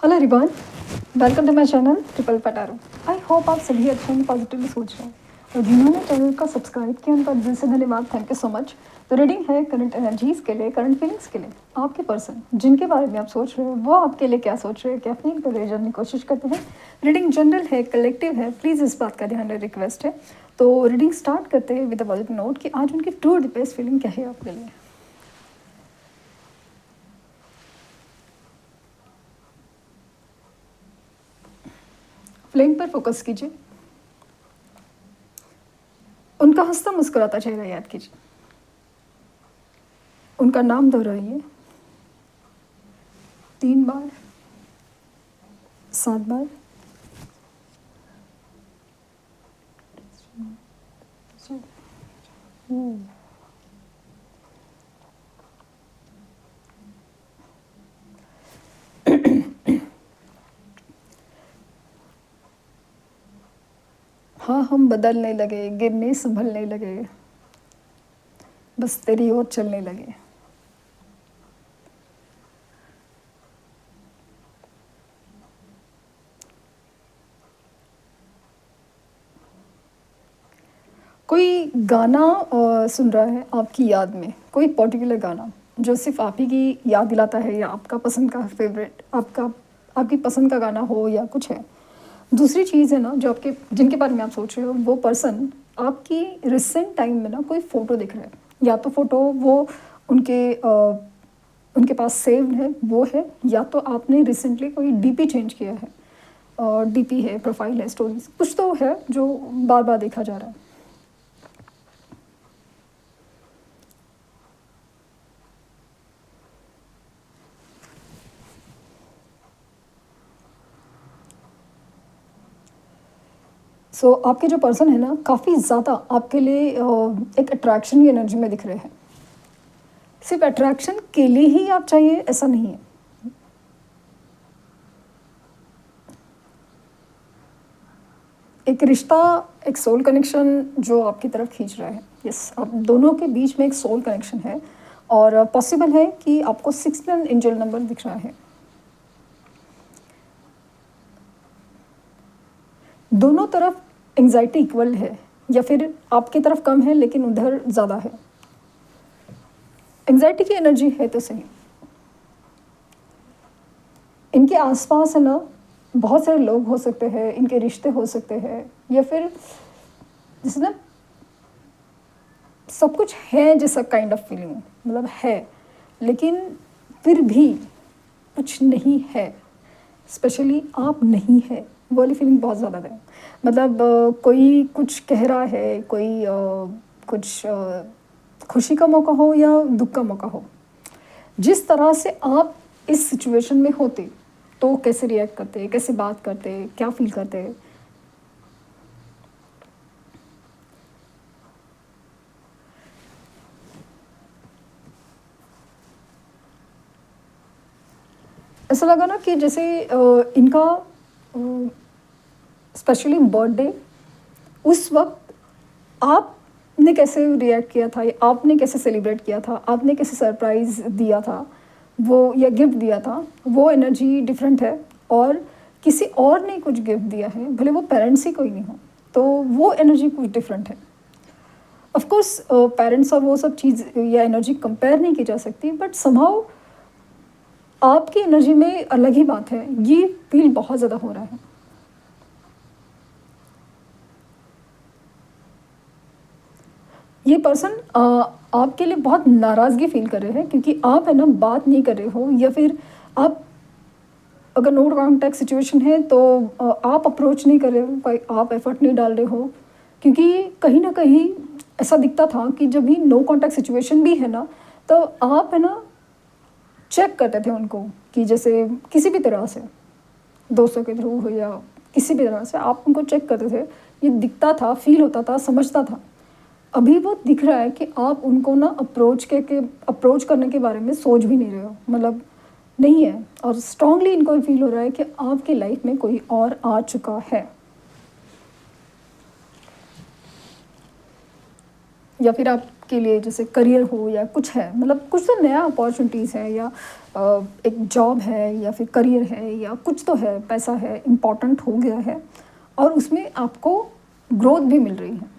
Hello everyone, welcome to my channel triple Pataro. I hope आप सभी अच्छे हैं, पॉजिटिवली सोच रहे हैं और जिन्होंने चैनल को सब्सक्राइब किया उनका दिल से धन्यवाद। Thank you so much. तो रीडिंग है करंट एनर्जीज़ के लिए, करंट फीलिंग्स के लिए। आपके पर्सन जिनके बारे में आप सोच रहे हो वो आपके लिए क्या सोच रहे हैं, क्या फील कर रहे हैं, जानने की कोशिश करते हैं। रीडिंग जनरल है, कलेक्टिव है, प्लीज़ इस बात का ध्यान रिक्वेस्ट है। तो रीडिंग स्टार्ट करते हैं विद अ पॉजिटिव नोट कि आज उनकी ट्रू डीपेस्ट फीलिंग क्या है आपके लिए। फ्लेम पर फोकस कीजिए, उनका हंसता मुस्कुराता चेहरा याद कीजिए, उनका नाम दोहराइए 3 बार, 7 बार। हाँ, हम बदलने लगे, गिरने संभलने लगे, बस तेरी ओर चलने लगे। कोई गाना सुन रहा है आपकी याद में, कोई पर्टिकुलर गाना जो सिर्फ आप ही की याद दिलाता है, या आपका पसंद का फेवरेट, आपकी पसंद का गाना हो या कुछ है। दूसरी चीज़ है ना, जो आपके जिनके बारे में आप सोच रहे हो वो पर्सन आपकी रिसेंट टाइम में ना कोई फ़ोटो दिख रहा है, या तो फ़ोटो वो उनके पास सेव्ड है वो है, या तो आपने रिसेंटली कोई डीपी चेंज किया है, और डीपी है, प्रोफाइल है, स्टोरीज कुछ तो है जो बार बार देखा जा रहा है। आपके जो पर्सन है ना काफ़ी ज़्यादा आपके लिए एक अट्रैक्शन की एनर्जी में दिख रहे हैं। सिर्फ अट्रैक्शन के लिए ही आप चाहिए ऐसा नहीं है। एक रिश्ता, एक सोल कनेक्शन जो आपकी तरफ खींच रहा है। यस, आप दोनों के बीच में एक सोल कनेक्शन है, और पॉसिबल है कि आपको 6 एंजल नंबर दिख रहा है। दोनों तरफ एंजाइटी इक्वल है, या फिर आपकी तरफ कम है लेकिन उधर ज़्यादा है। एंजाइटी की एनर्जी है तो सही। इनके आसपास है ना बहुत सारे लोग हो सकते हैं, इनके रिश्ते हो सकते हैं, या फिर जैसे ना सब कुछ है जैसा काइंड ऑफ फीलिंग, मतलब है लेकिन फिर भी कुछ नहीं है, स्पेशली आप नहीं है, वो वाली फीलिंग बहुत ज़्यादा है। मतलब कोई कुछ कह रहा है, कोई कुछ खुशी का मौका हो या दुख का मौका हो, जिस तरह से आप इस सिचुएशन में होते तो कैसे रिएक्ट करते, कैसे बात करते, क्या फील करते। ऐसा लगा ना कि जैसे इनका स्पेशली बर्थडे, उस वक्त आपने कैसे रिएक्ट किया था, या आपने कैसे सेलिब्रेट किया था, आपने कैसे सरप्राइज़ दिया था वो, या गिफ्ट दिया था, वो एनर्जी डिफरेंट है। और किसी और ने कुछ गिफ्ट दिया है, भले वो पेरेंट्स ही कोई नहीं हो, तो वो एनर्जी कुछ डिफरेंट है। ऑफ कोर्स पेरेंट्स और वो सब चीज़ या एनर्जी कंपेयर नहीं की जा सकती, बट समहाउ आपकी एनर्जी में अलग ही बात है, ये फील बहुत ज़्यादा हो रहा है। ये पर्सन आपके लिए बहुत नाराज़गी फील कर रहे हैं, क्योंकि आप है ना बात नहीं कर रहे हो, या फिर आप अगर नो कॉन्टैक्ट सिचुएशन है तो आप अप्रोच नहीं कर रहे हो, कोई आप एफर्ट नहीं डाल रहे हो, क्योंकि कहीं ना कहीं ऐसा दिखता था कि जब भी नो कॉन्टैक्ट सिचुएशन भी है ना, तो आप है ना चेक करते थे उनको, कि जैसे किसी भी तरह से, दोस्तों के थ्रू हो या किसी भी तरह से आप उनको चेक करते थे। ये दिखता था, फील होता था, समझता था। अभी वो दिख रहा है कि आप उनको ना अप्रोच करने के बारे में सोच भी नहीं रहे हो, मतलब नहीं है। और स्ट्रांगली इनको फील हो रहा है कि आपकी लाइफ में कोई और आ चुका है। या फिर आपके लिए जैसे करियर हो या कुछ है, मतलब कुछ तो नया अपॉर्चुनिटीज़ है या एक जॉब है या फिर करियर है या कुछ तो है, पैसा है, इम्पोर्टेंट हो गया है और उसमें आपको ग्रोथ भी मिल रही है,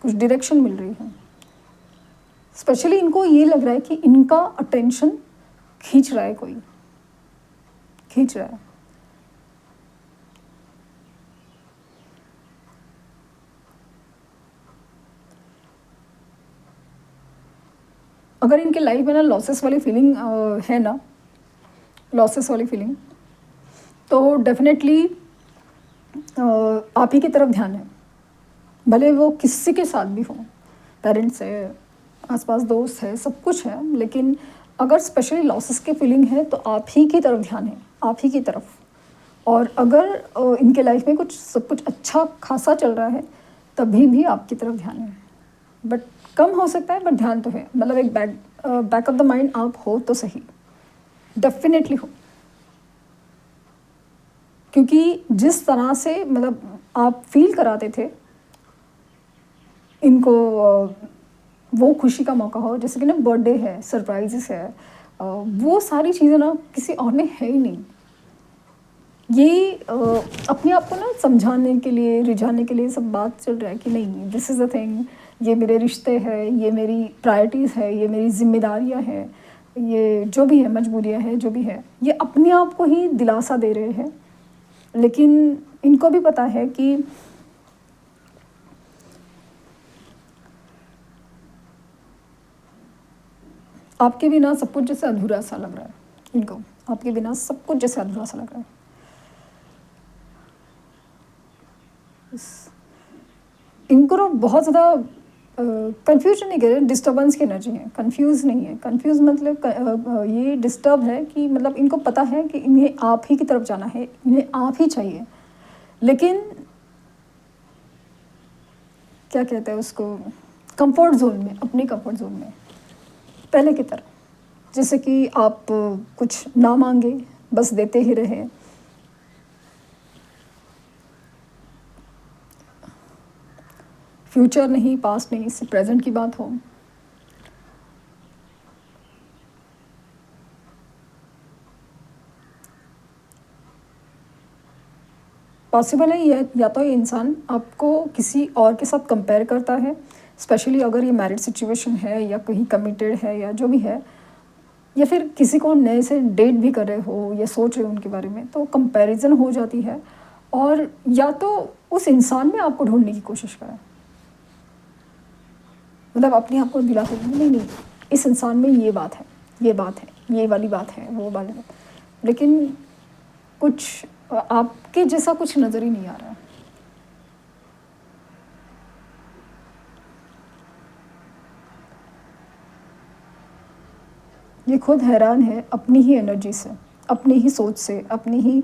कुछ डायरेक्शन मिल रही है। स्पेशली इनको ये लग रहा है कि इनका अटेंशन खींच रहा है, कोई खींच रहा है। अगर इनके लाइफ में ना लॉसेस वाली फीलिंग है ना, लॉसेस वाली फीलिंग, तो डेफिनेटली आप ही की तरफ ध्यान है, भले वो किसी के साथ भी हो, पेरेंट्स है, आसपास दोस्त है, सब कुछ है, लेकिन अगर स्पेशली लॉसेस की फीलिंग है तो आप ही की तरफ ध्यान है, आप ही की तरफ। और अगर इनके लाइफ में कुछ सब कुछ अच्छा खासा चल रहा है तभी भी आपकी तरफ ध्यान है, बट कम हो सकता है, बट ध्यान तो है। मतलब एक बैक ऑफ द माइंड आप हो तो सही, डेफिनेटली हो, क्योंकि जिस तरह से मतलब आप फील कराते थे इनको, वो खुशी का मौका हो, जैसे कि ना बर्थडे है, सरप्राइजेस है, वो सारी चीज़ें ना किसी और में है ही नहीं। ये अपने आप को ना समझाने के लिए, रिझाने के लिए सब बात चल रहा है कि नहीं, दिस इज़ द थिंग, ये मेरे रिश्ते हैं, ये मेरी प्रायोरिटीज़ है, ये मेरी जिम्मेदारियां हैं, ये जो भी है, मजबूरियां हैं, जो भी है, ये अपने आप को ही दिलासा दे रहे हैं। लेकिन इनको भी पता है कि आपके बिना सब कुछ जैसे अधूरा सा लग रहा है इनको, आपके बिना सब कुछ जैसे अधूरा सा लग रहा है। इनको ना बहुत ज़्यादा कन्फ्यूजन नहीं कह रहे, डिस्टर्बेंस की एनर्जी है, कंफ्यूज नहीं है। कंफ्यूज मतलब ये डिस्टर्ब है कि मतलब इनको पता है कि इन्हें आप ही की तरफ जाना है, इन्हें आप ही चाहिए, लेकिन क्या कहते हैं उसको, कंफर्ट जोन में, अपनी कंफर्ट जोन में पहले की तरह, जैसे कि आप कुछ ना मांगे, बस देते ही रहे। फ्यूचर नहीं, पास्ट नहीं, सिर्फ प्रेजेंट की बात हो। पॉसिबल है ये, या तो ये इंसान आपको किसी और के साथ कंपेयर करता है, स्पेशली अगर ये मैरिड सिचुएशन है या कहीं कमिटेड है या जो भी है, या फिर किसी को नए से डेट भी कर रहे हो या सोच रहे हो उनके बारे में, तो कंपैरिजन हो जाती है। और या तो उस इंसान में आपको ढूंढने की कोशिश करें, मतलब अपने आप को दिलाते हैं नहीं नहीं, इस इंसान में ये बात है, ये बात है, ये वाली बात है, वो वाली बात, लेकिन कुछ आपके जैसा कुछ नज़र ही नहीं आ रहा है। ये खुद हैरान है अपनी ही एनर्जी से, अपनी ही सोच से, अपनी ही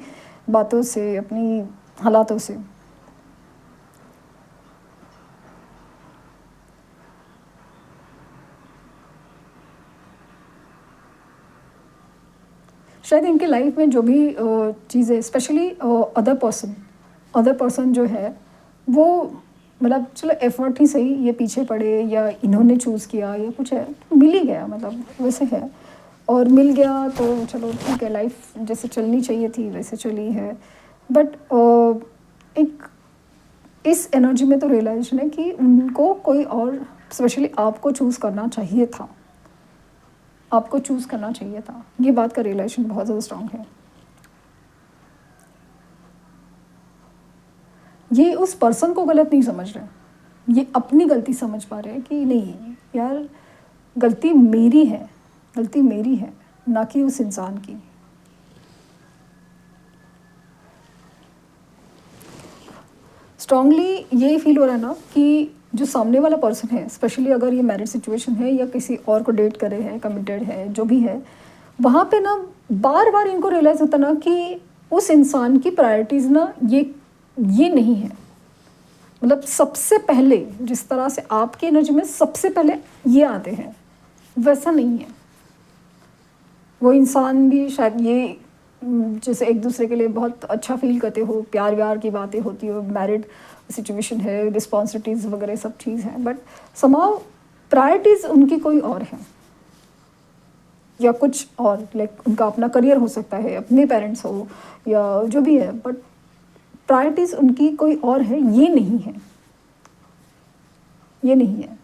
बातों से, अपनी हालातों से। शायद इनके लाइफ में जो भी चीज़ें, स्पेशली अदर पर्सन जो है वो, मतलब चलो एफर्ट ही सही, ये पीछे पड़े या इन्होंने चूज़ किया या कुछ है, मिल ही गया, मतलब वैसे है और मिल गया तो चलो ठीक है, लाइफ जैसे चलनी चाहिए थी वैसे चली है। बट एक इस एनर्जी में तो रियलाइजेशन है कि उनको कोई और, स्पेशली आपको चूज़ करना चाहिए था, आपको चूज़ करना चाहिए था। ये बात का रियलाइजेशन बहुत ज़्यादा स्ट्रांग है। ये उस पर्सन को गलत नहीं समझ रहे, ये अपनी गलती समझ पा रहे हैं कि नहीं यार, गलती मेरी है, गलती मेरी है, ना कि उस इंसान की। स्ट्रांगली यही फील हो रहा है ना कि जो सामने वाला पर्सन है, स्पेशली अगर ये मैरिज सिचुएशन है या किसी और को डेट कर रहे हैं, कमिटेड है, जो भी है, वहाँ पे ना बार बार इनको रियलाइज़ होता ना कि उस इंसान की प्रायोरिटीज़ ना ये नहीं है। मतलब सबसे पहले जिस तरह से आपकी एनर्जी में सबसे पहले ये आते हैं, वैसा नहीं है। वो इंसान भी शायद ये जैसे एक दूसरे के लिए बहुत अच्छा फील करते हो, प्यार व्यार की बातें होती हो, मैरिड सिचुएशन है, रिस्पॉन्सिबिलिटीज़ वगैरह सब चीज़ है, बट समाउ प्रायोरिटीज़ उनकी कोई और है या कुछ और, लाइक उनका अपना करियर हो सकता है, अपने पेरेंट्स हो या जो भी है, बट प्रायोरिटीज़ उनकी कोई और है, ये नहीं है, ये नहीं है।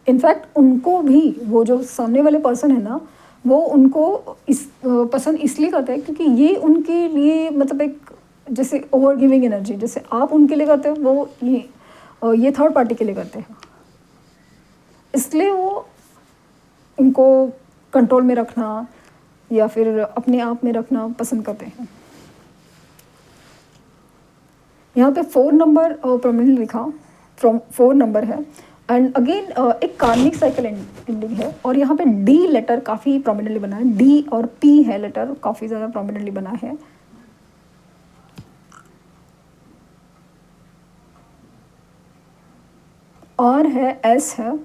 इनफैक्ट उनको भी वो जो सामने वाले पर्सन है ना, वो उनको पसंद इसलिए करते हैं क्योंकि ये उनके लिए मतलब एक जैसे ओवर गिविंग एनर्जी, जैसे आप उनके लिए करते हो वो ये थर्ड पार्टी के लिए करते हैं, इसलिए वो इनको कंट्रोल में रखना या फिर अपने आप में रखना पसंद करते हैं। यहाँ पे 4 नंबर प्रोमिनेंट लिखा, फ्रॉम 4 नंबर है एंड अगेन एक कार्मिक साइकिल एंडिंग है, और यहाँ पे डी लेटर काफ़ी प्रोमिनेंटली बना है, डी और पी है लेटर काफ़ी ज़्यादा प्रोमिनेंटली बना है। आर है, एस है,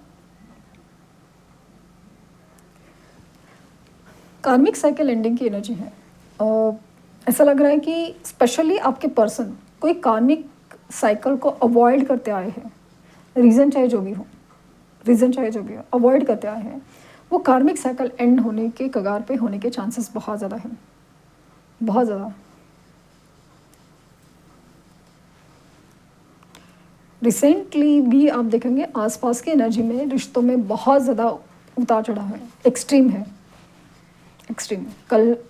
कार्मिक साइकिल एंडिंग की एनर्जी है। ऐसा लग रहा है कि स्पेशली आपके पर्सन कोई कार्मिक साइकिल को अवॉइड करते आए हैं, रीज़न चाहे जो भी हो, रीज़न चाहे जो भी हो, अवॉइड करते आए हैं। वो कार्मिक साइकिल एंड होने के कगार पे होने के चांसेस बहुत ज़्यादा हैं, बहुत ज़्यादा। रिसेंटली भी आप देखेंगे आसपास की एनर्जी में रिश्तों में बहुत ज़्यादा उतार चढ़ाव है, एक्सट्रीम है, एक्सट्रीम।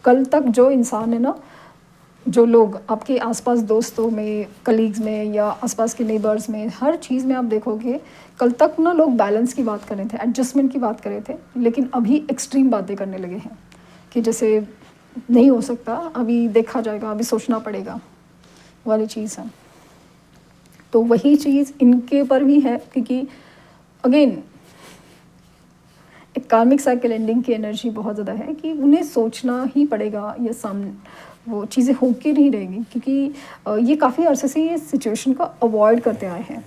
कल तक जो इंसान है ना, जो लोग आपके आसपास दोस्तों में, कलीग्स में या आसपास के नेबर्स में, हर चीज़ में आप देखोगे कल तक ना लोग बैलेंस की बात कर रहे थे, एडजस्टमेंट की बात कर रहे थे, लेकिन अभी एक्सट्रीम बातें करने लगे हैं कि जैसे नहीं हो सकता, अभी देखा जाएगा, अभी सोचना पड़ेगा वाली चीज़ है। तो वही चीज़ इनके पर भी है क्योंकि अगेन एक कार्मिक साइकिल एंडिंग की एनर्जी बहुत ज़्यादा है कि उन्हें सोचना ही पड़ेगा, या वो चीज़ें होके नहीं रहेंगी क्योंकि ये काफ़ी अरसे से ये सिचुएशन को अवॉइड करते आए हैं,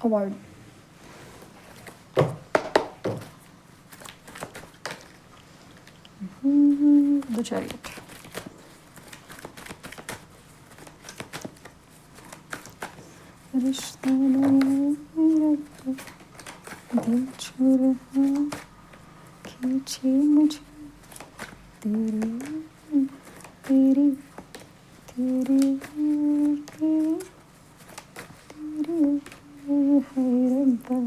अवॉइड। द चैरियट, रिश्ता दिल छू रहा खींचे मुझे तेरी तेरी तेरी तेरी तेरी है रब्बा।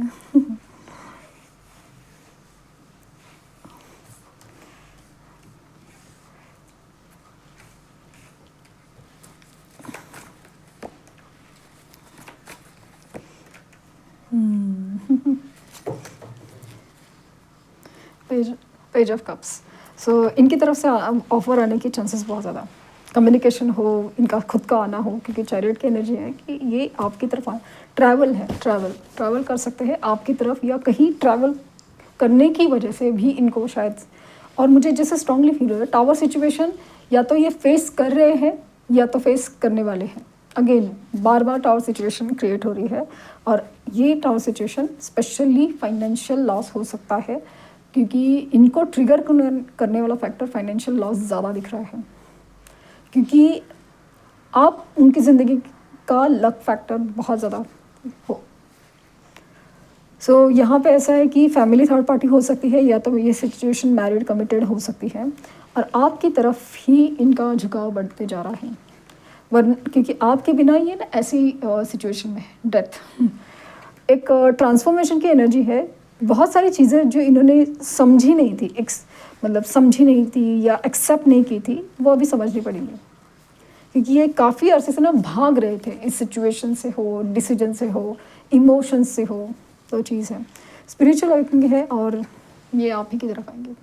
Page of cups. सो इनकी तरफ से ऑफर आने की चांसेस बहुत ज़्यादा, कम्युनिकेशन हो, इनका खुद का आना हो, क्योंकि चैरियट की एनर्जी है कि ये आपकी तरफ ट्रैवल है, ट्रैवल कर सकते हैं आपकी तरफ, या कहीं ट्रैवल करने की वजह से भी इनको शायद, और मुझे जैसे स्ट्रांगली फील हो रहा है टावर सिचुएशन या तो ये फेस कर रहे हैं या तो फेस करने वाले हैं। अगेन बार बार टावर सिचुएशन क्रिएट हो रही है, और ये tower situation specially financial loss हो सकता है क्योंकि इनको ट्रिगर करने वाला फैक्टर फाइनेंशियल लॉस ज़्यादा दिख रहा है, क्योंकि आप उनकी ज़िंदगी का लक फैक्टर बहुत ज़्यादा हो। सो यहाँ पे ऐसा है कि फैमिली थर्ड पार्टी हो सकती है, या तो ये सिचुएशन मैरिड कमिटेड हो सकती है, और आपकी तरफ ही इनका झुकाव बढ़ते जा रहा है, वरना क्योंकि आपके बिना ये ना ऐसी सिचुएशन में डेथ, एक ट्रांसफॉर्मेशन की एनर्जी है। बहुत सारी चीज़ें जो इन्होंने समझी नहीं थी, मतलब समझी नहीं थी या एक्सेप्ट नहीं की थी, वो अभी समझनी पड़ेगी, क्योंकि ये काफ़ी अरसे से ना भाग रहे थे इस सिचुएशन से हो, डिसीजन से हो, इमोशंस से हो। तो चीज़ है स्पिरिचुअल अवेकनिंग है, और ये आप ही की तरफ आएंगे,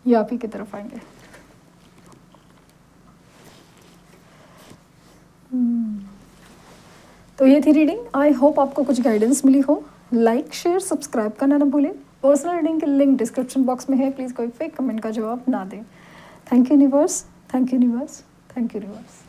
ये आप ही की तरफ आएंगे। तो ये थी रीडिंग। आई होप आपको कुछ गाइडेंस मिली हो। लाइक शेयर सब्सक्राइब करना ना भूलें। पर्सनल रीडिंग के लिंक डिस्क्रिप्शन बॉक्स में है, प्लीज़ कोई फेक कमेंट का जवाब ना दें। Thank you universe, thank you universe, thank you universe.